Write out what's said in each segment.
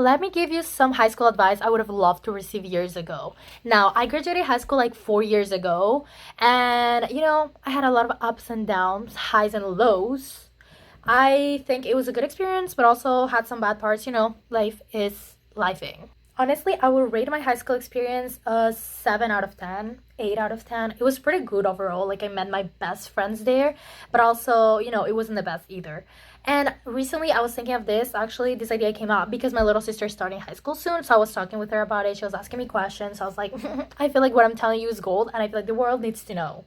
let me give you some high school advice I would have loved to receive years ago. Now, I graduated high school like 4 years ago, and I had a lot of ups and downs, highs and lows. I think it was a good experience, but also had some bad parts. Life is lifing. Honestly, I would rate my high school experience a 7 out of 10, 8 out of 10. It was pretty good overall. Like, I met my best friends there, but also, it wasn't the best either. And recently, I was thinking of this. Actually, this idea came up because my little sister is starting high school soon. So I was talking with her about it. She was asking me questions. I was like, I feel like what I'm telling you is gold, and I feel like the world needs to know.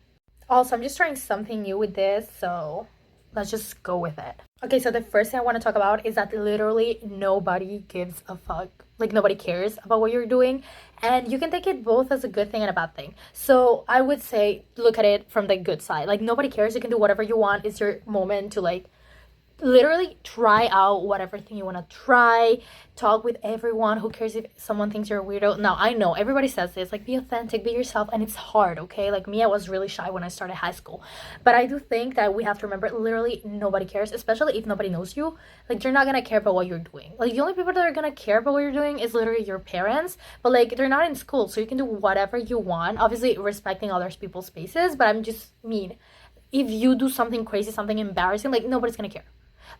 Also, I'm just trying something new with this, so let's just go with it. Okay, so the first thing I want to talk about is that literally nobody gives a fuck. Like, nobody cares about what you're doing. And you can take it both as a good thing and a bad thing. So I would say, look at it from the good side. Like, nobody cares. You can do whatever you want. It's your moment to, like, literally try out whatever thing you want to try. Talk with everyone. Who cares if someone thinks you're a weirdo? Now, I know everybody says this, like, be authentic, be yourself, and it's hard, okay? Like me, I was really shy when I started high school, but I do think that we have to remember, literally nobody cares, especially if nobody knows you. Like, they're not gonna care about what you're doing. Like, the only people that are gonna care about what you're doing is literally your parents, but like, they're not in school, so you can do whatever you want, obviously respecting other people's spaces. But I'm just mean, if you do something crazy, something embarrassing, like, nobody's gonna care.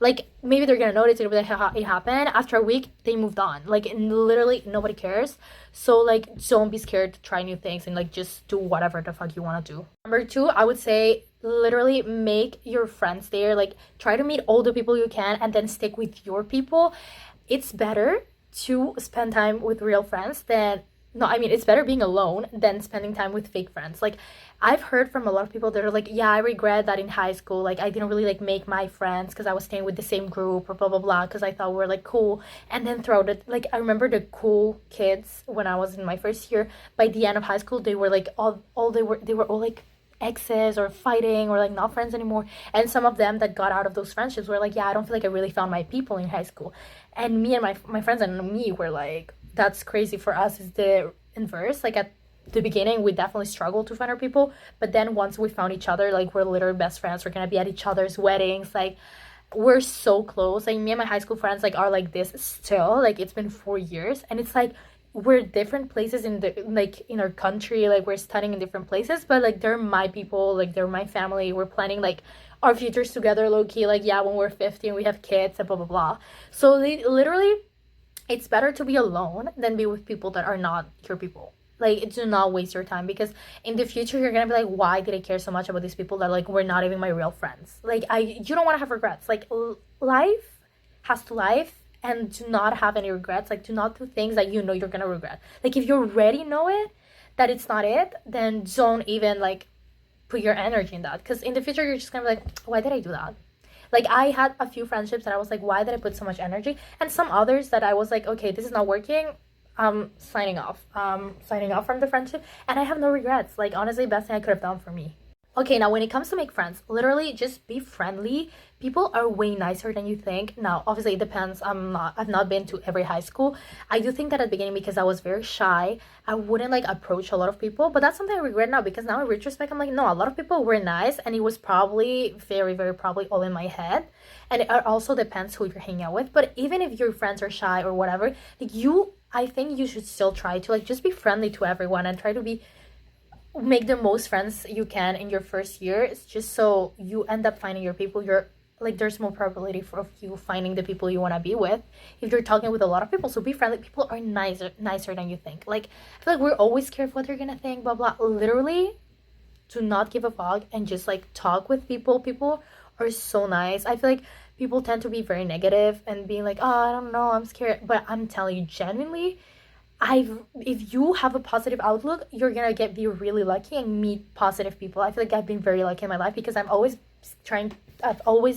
Like, maybe they're gonna notice it, but it happened. After a week, they moved on. Like, literally nobody cares. So, like, don't be scared to try new things, and like, just do whatever the fuck you want to do. Number two, I would say, literally make your friends there. Like, try to meet all the people you can, and then stick with your people. It's better to spend time with real friends than, no, I mean, it's better being alone than spending time with fake friends. Like, I've heard from a lot of people that are like, yeah, I regret that in high school, like, I didn't really like make my friends because I was staying with the same group or blah blah blah, because I thought we were like cool. And then throughout it, like, I remember the cool kids when I was in my first year. By the end of high school, they were like all they were all like exes or fighting or like not friends anymore. And some of them that got out of those friendships were like, yeah, I don't feel like I really found my people in high school. And me and my friends and me were like, that's crazy. For us is the inverse. Like, at the beginning, we definitely struggled to find our people, but then once we found each other, like, we're literally best friends. We're gonna be at each other's weddings. Like, we're so close. Like, me and my high school friends, like, are like this still. Like, it's been 4 years, and it's like we're different places in the, like, in our country. Like, we're studying in different places, but like, they're my people. Like, they're my family. We're planning like our futures together, low key. Like, yeah, when we're 50 and we have kids and blah blah blah. So they literally, it's better to be alone than be with people that are not your people. Like, do not waste your time, because in the future you're gonna be like, why did I care so much about these people that like were not even my real friends? Like, you don't want to have regrets. Like, life has to life, and do not have any regrets. Like, do not do things that you're gonna regret. Like, if you already know it that it's not it, then don't even like put your energy in that, because in the future you're just gonna be like, why did I do that? Like, I had a few friendships that I was like, why did I put so much energy? And some others that I was like, okay, this is not working. Signing off. Signing off from the friendship. And I have no regrets. Like, honestly, best thing I could have done for me. Okay, now when it comes to make friends, literally just be friendly. People are way nicer than you think. Now, obviously, it depends. I've not been to every high school. I do think that at the beginning, because I was very shy, I wouldn't like approach a lot of people. But that's something I regret now, because now in retrospect, I'm like, no, a lot of people were nice, and it was probably very, very probably all in my head. And it also depends who you're hanging out with. But even if your friends are shy or whatever, like, I think you should still try to like just be friendly to everyone, and try to make the most friends you can in your first year. It's just so you end up finding your people. You're like, there's more probability of you finding the people you want to be with if you're talking with a lot of people. So be friendly. People are nicer than you think. Like, I feel like we're always scared of what they're gonna think, blah blah. Literally, do not give a fuck and just like talk with people. People are so nice. I feel like people tend to be very negative and being like, oh, I don't know, I'm scared. But I'm telling you, genuinely, if you have a positive outlook, you're gonna be really lucky and meet positive people. I feel like I've been very lucky in my life, because I've always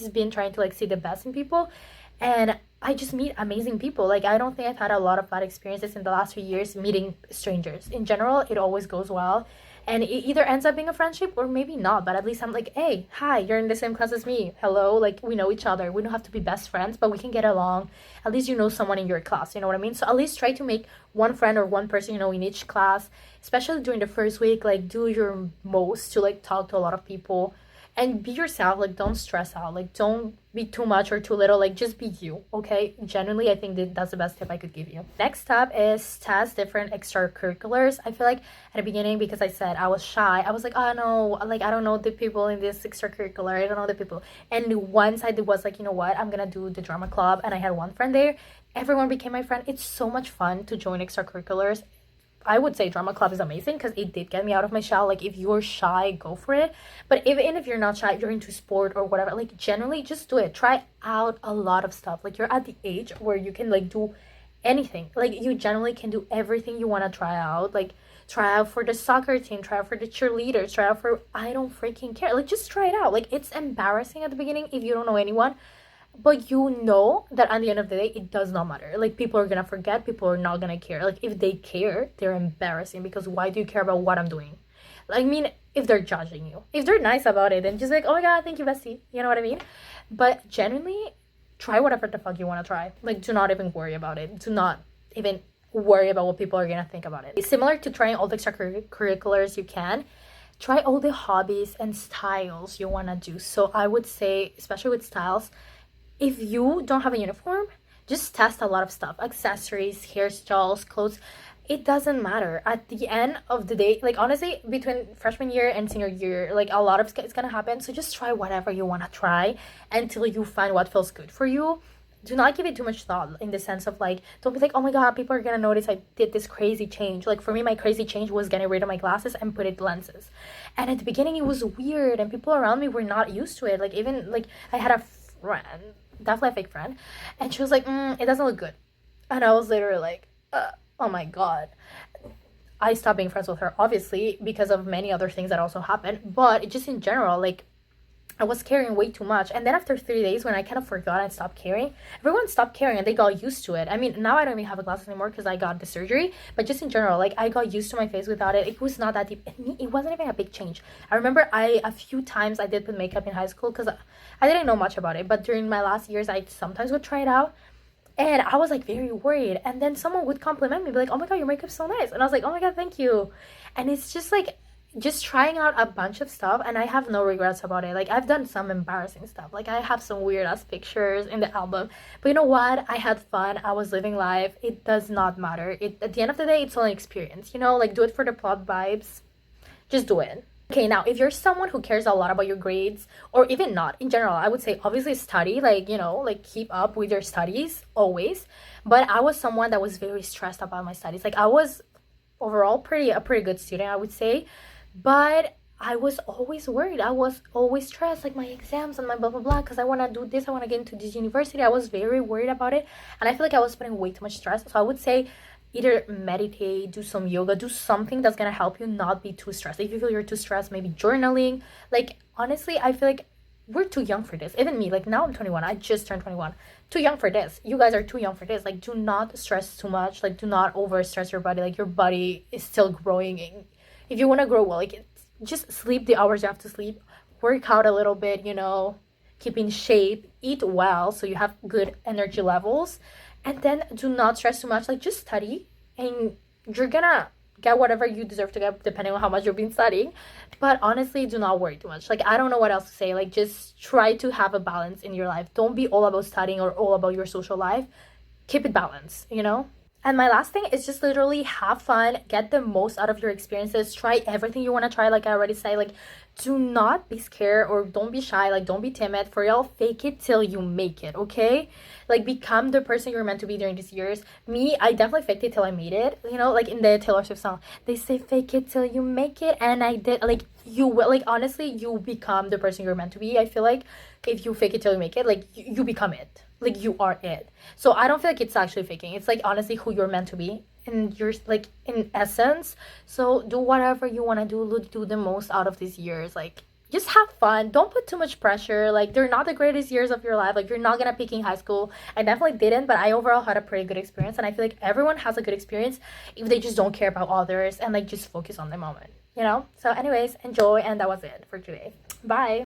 been trying to like see the best in people, and I just meet amazing people. Like, I don't think I've had a lot of bad experiences in the last few years meeting strangers. In general, it always goes well. And it either ends up being a friendship or maybe not, but at least I'm like, hey, hi, you're in the same class as me. Hello, like, we know each other. We don't have to be best friends, but we can get along. At least you know someone in your class, you know what I mean? So at least try to make one friend or one person, in each class, especially during the first week. Like, do your most to like talk to a lot of people. and be yourself. Like, don't stress out, like, don't be too much or too little, like, just be you, okay? Genuinely, I think that's the best tip I could give you. Next up is test different extracurriculars. I feel like at the beginning, because I said I was shy, I was like, oh no, like, I don't know the people in this extracurricular, I don't know the people. And once I was like, you know what, I'm gonna do the drama club, and I had one friend there, everyone became my friend. It's so much fun to join extracurriculars. I would say drama club is amazing because it did get me out of my shell. Like, if you're shy, go for it. But even if you're not shy, you're into sport or whatever, like, generally just do it. Try out a lot of stuff. Like, you're at the age where you can, like, do anything. Like, you generally can do everything you want to try out. Like, try out for the soccer team, try out for the cheerleaders, try out for, I don't freaking care. Like, just try it out. Like, it's embarrassing at the beginning if you don't know anyone, but you know that at the end of the day it does not matter. Like, people are gonna forget, people are not gonna care. Like, if they care, they're embarrassing, because why do you care about what I'm doing? Like, I mean, if they're judging you, if they're nice about it, then just like, oh my god, thank you, bestie, you know what I mean? But genuinely, try whatever the fuck you want to try. Like, do not even worry about it. Do not even worry about what people are gonna think about it. It's similar to trying all the extracurriculars you can. Try all the hobbies and styles you want to do. So I would say, especially with styles, if you don't have a uniform, just test a lot of stuff. Accessories, hairstyles, clothes. It doesn't matter. At the end of the day, like, honestly, between freshman year and senior year, like, a lot of it's gonna happen. So just try whatever you want to try until you find what feels good for you. Do not give it too much thought, in the sense of, like, don't be like, oh my god, people are gonna notice I did this crazy change. Like, for me, my crazy change was getting rid of my glasses and put it lenses. And at the beginning, it was weird, and people around me were not used to it. Like, even, like, I had a friend, definitely a fake friend, and she was like, it doesn't look good. And I was literally like, oh my god. I stopped being friends with her, obviously, because of many other things that also happened, but just in general, like, I was caring way too much. And then after 3 days, when I kind of forgot and stopped caring, everyone stopped caring and they got used to it. I mean, now I don't even have a glasses anymore because I got the surgery. But just in general, like, I got used to my face without it. It was not that deep. It wasn't even a big change. I remember a few times I did put makeup in high school because I didn't know much about it. But during my last years, I sometimes would try it out. And I was, like, very worried. And then someone would compliment me, be like, oh my god, your makeup's so nice. And I was like, oh my god, thank you. And it's just, like, just trying out a bunch of stuff, and I have no regrets about it. Like, I've done some embarrassing stuff. Like, I have some weird ass pictures in the album, but you know what, I had fun, I was living life. It does not matter. It, at the end of the day, it's only experience, you know? Like, do it for the plot vibes, just do it. Okay, now, if you're someone who cares a lot about your grades, or even not, in general, I would say obviously study, like, you know, like, keep up with your studies always. But I was someone that was very stressed about my studies. Like, I was overall a pretty good student, I would say. But I was always worried. I was always stressed, like, my exams and my blah blah blah, because I want to do this, I want to get into this university. I was very worried about it, and I feel like I was putting way too much stress. So I would say either meditate, do some yoga, do something that's gonna help you not be too stressed. If you feel you're too stressed, maybe journaling. Like, honestly, I feel like we're too young for this. Even me, like, now I'm 21, I just turned 21. Too young for this. You guys are too young for this. Like, do not stress too much. Like, do not over stress your body. Like, your body is still growing. If you want to grow well, like, just sleep the hours you have to sleep, work out a little bit, you know, keep in shape, eat well so you have good energy levels, and then do not stress too much. Like, just study, and you're gonna get whatever you deserve to get depending on how much you've been studying. But honestly, do not worry too much. Like, I don't know what else to say. Like, just try to have a balance in your life. Don't be all about studying or all about your social life. Keep it balanced, you know? And my last thing is just literally have fun, get the most out of your experiences, try everything you want to try. Like I already said, like, do not be scared or don't be shy, like, don't be timid. For real, fake it till you make it, okay? Like, become the person you're meant to be during these years. Me, I definitely faked it till I made it, you know, like in the Taylor Swift song, they say fake it till you make it, and I did. Like, you will, like, honestly, you become the person you're meant to be. I feel like if you fake it till you make it, like, you become it. Like, you are it. So I don't feel like it's actually faking. It's, like, honestly who you're meant to be, and you're, like, in essence. So do whatever you want to do the most out of these years. Like, just have fun. Don't put too much pressure. Like, they're not the greatest years of your life. Like, you're not gonna peak in high school. I definitely didn't, but I overall had a pretty good experience, and I feel like everyone has a good experience if they just don't care about others and, like, just focus on the moment, you know? So anyways, enjoy, and that was it for today. Bye.